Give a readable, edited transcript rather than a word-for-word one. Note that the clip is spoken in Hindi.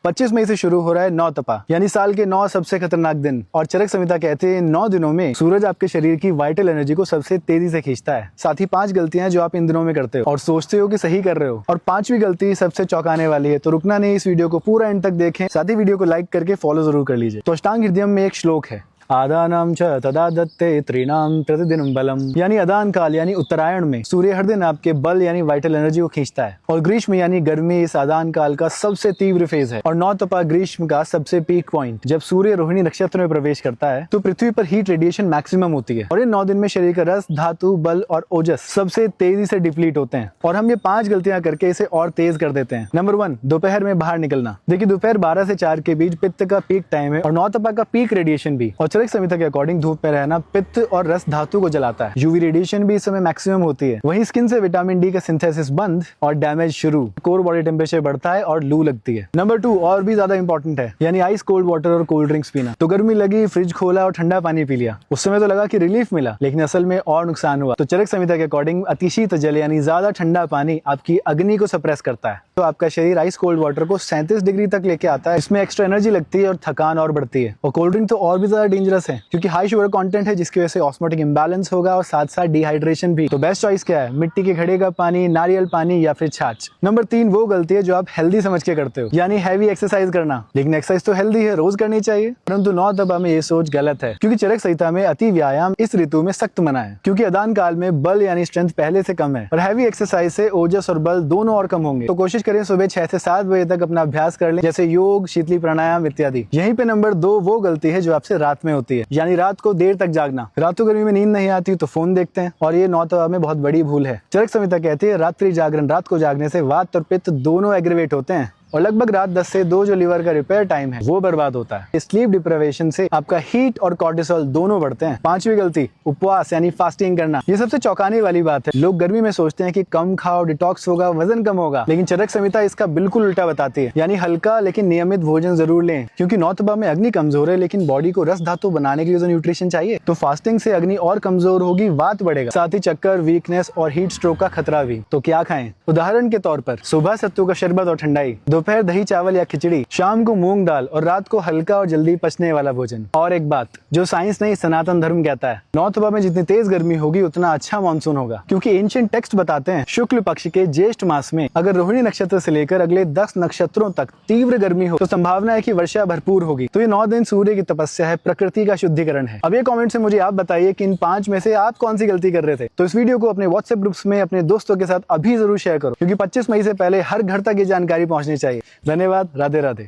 25 मई से शुरू हो रहा है नौ तपा, यानी साल के 9 सबसे खतरनाक दिन। और चरक संहिता कहते हैं 9 दिनों में सूरज आपके शरीर की वाइटल एनर्जी को सबसे तेजी से खींचता है। साथ ही 5 गलतियां जो आप इन दिनों में करते हो और सोचते हो कि सही कर रहे हो, और 5वीं गलती सबसे चौंकाने वाली है। तो रुकना नहीं, इस वीडियो को पूरा एंड तक देखें। साथ ही वीडियो को लाइक करके फॉलो जरूर कर लीजिए। तो अष्टांग हृदयम में एक श्लोक है, आदानाम च तदा दत्ते त्रिनाम प्रतिदिन बलम, यानी अदान काल यानी उत्तरायण में सूर्य हर दिन आपके बल यानी वाइटल एनर्जी को खींचता है। और ग्रीष्म यानी गर्मी इस आदान काल का सबसे तीव्र फेज है। और नौ तपा ग्रीष्म का सबसे पीक पॉइंट। जब सूर्य रोहिणी नक्षत्र में प्रवेश करता है तो पृथ्वी पर हीट रेडिएशन मैक्सिमम होती है, और इन 9 दिन में शरीर का रस, धातु, बल और ओजस सबसे तेजी से डिप्लीट होते हैं। और हम ये 5 गलतियां करके इसे और तेज कर देते हैं। नंबर 1, दोपहर में बाहर निकलना। देखिए, दोपहर 12 से 4 के बीच पित्त का पीक टाइम है और नौ तपा का पीक रेडिएशन भी। और चरक संहिता के अकॉर्डिंग धूप में रहना पित्त और रस धातु को जलाता है। यूवी रेडिएशन भी इस समय मैक्सिमम होती है। वहीं स्किन से विटामिन डी का सिंथेसिस बंद और डैमेज शुरू। कोर बॉडी टेम्परेचर बढ़ता है और लू लगती है। नंबर 2 और भी ज्यादा इंपॉर्टेंट है, यानी आइस कोल्ड वाटर और कोल्ड ड्रिंक्स पीना। तो गर्मी लगी, फ्रिज खोला और ठंडा पानी पी लिया। उस समय तो लगा कि रिलीफ मिला, लेकिन असल में और नुकसान हुआ। तो चरक संहिता के अकॉर्डिंग अतिशीत जल यानी ज्यादा ठंडा पानी आपकी अग्नि को सप्रेस करता है। तो आपका शरीर आइस कोल्ड वाटर को 37 डिग्री तक लेके आता है। इसमें एक्स्ट्रा एनर्जी लगती है और थकान और बढ़ती है। और कोल्ड ड्रिंक तो और भी ज्यादा डेंजरस है, क्योंकि हाई शुगर कंटेंट है, जिसकी वजह से ऑस्मोटिक इंबैलेंस होगा और साथ साथ डिहाइड्रेशन भी। तो बेस्ट चॉइस क्या है? मिट्टी के घड़े का पानी, नारियल पानी या फिर छाछ। नंबर 3 वो गलती है जो आप हेल्दी समझ के करते हो, यानी हैवी एक्सरसाइज करना। लेकिन एक्सरसाइज तो हेल्दी है, रोज करनी चाहिए, परंतु नौ तपा में ये सोच गलत है, क्योंकि चरक संहिता में अति व्यायाम इस ऋतु में सख्त मना है। क्योंकि अदान काल में बल यानी स्ट्रेंथ पहले से कम है, और हैवी एक्सरसाइज से ओजस और बल दोनों और कम होंगे। तो कोशिश करें सुबह 6 से 7 बजे तक अपना अभ्यास कर लें, जैसे योग, शीतली प्राणायाम इत्यादि। यहीं पे नंबर 2 वो गलती है जो आपसे रात में होती है, यानी रात को देर तक जागना। रात को गर्मी में नींद नहीं आती तो फोन देखते हैं, और ये नौ तपा में बहुत बड़ी भूल है। चरक संहिता कहती है रात्रि जागरण, रात को जागने से वात और पित्त दोनों एग्रीवेट होते हैं, और लगभग रात 10 से 2 जो लिवर का रिपेयर टाइम है वो बर्बाद होता है। स्लीप डिप्राइवेशन से आपका हीट और कॉर्टिसोल दोनों बढ़ते हैं। 5वीं गलती, उपवास यानी फास्टिंग करना। ये सबसे चौंकाने वाली बात है। लोग गर्मी में सोचते हैं कि कम खाओ, डिटॉक्स होगा, वजन कम होगा, लेकिन चरक संहिता इसका बिल्कुल उल्टा बताती है। यानी हल्का लेकिन नियमित भोजन जरूर लें, क्योंकि नौ तपा में अग्नि कमजोर है, लेकिन बॉडी को रस धातु बनाने के लिए तो न्यूट्रिशन चाहिए। तो फास्टिंग से अग्नि और कमजोर होगी, वात बढ़ेगा, साथ ही चक्कर, वीकनेस और हीट स्ट्रोक का खतरा भी। तो क्या खाएं? उदाहरण के तौर पर सुबह सत्तू का शरबत और ठंडाई, दोपहर दही चावल या खिचड़ी, शाम को मूंग दाल, और रात को हल्का और जल्दी पचने वाला भोजन। और एक बात जो साइंस नहीं सनातन धर्म कहता है, नौ तपा में जितनी तेज गर्मी होगी उतना अच्छा मानसून होगा, क्योंकि एंशिएंट टेक्स्ट बताते हैं शुक्ल पक्ष के ज्येष्ठ मास में अगर रोहिणी नक्षत्र से लेकर अगले 10 नक्षत्रों तक तीव्र गर्मी हो तो संभावना है कि वर्षा भरपूर होगी। तो ये 9 दिन सूर्य की तपस्या है, प्रकृति का शुद्धिकरण है। अब ये कमेंट से मुझे आप बताइए कि इन 5 में से आप कौन सी गलती कर रहे थे। तो इस वीडियो को अपने व्हाट्सएप ग्रुप्स में अपने दोस्तों के साथ अभी जरूर शेयर करो, क्योंकि 25 मई से पहले हर घर तक ये जानकारी पहुंचनी चाहिए। धन्यवाद। राधे राधे।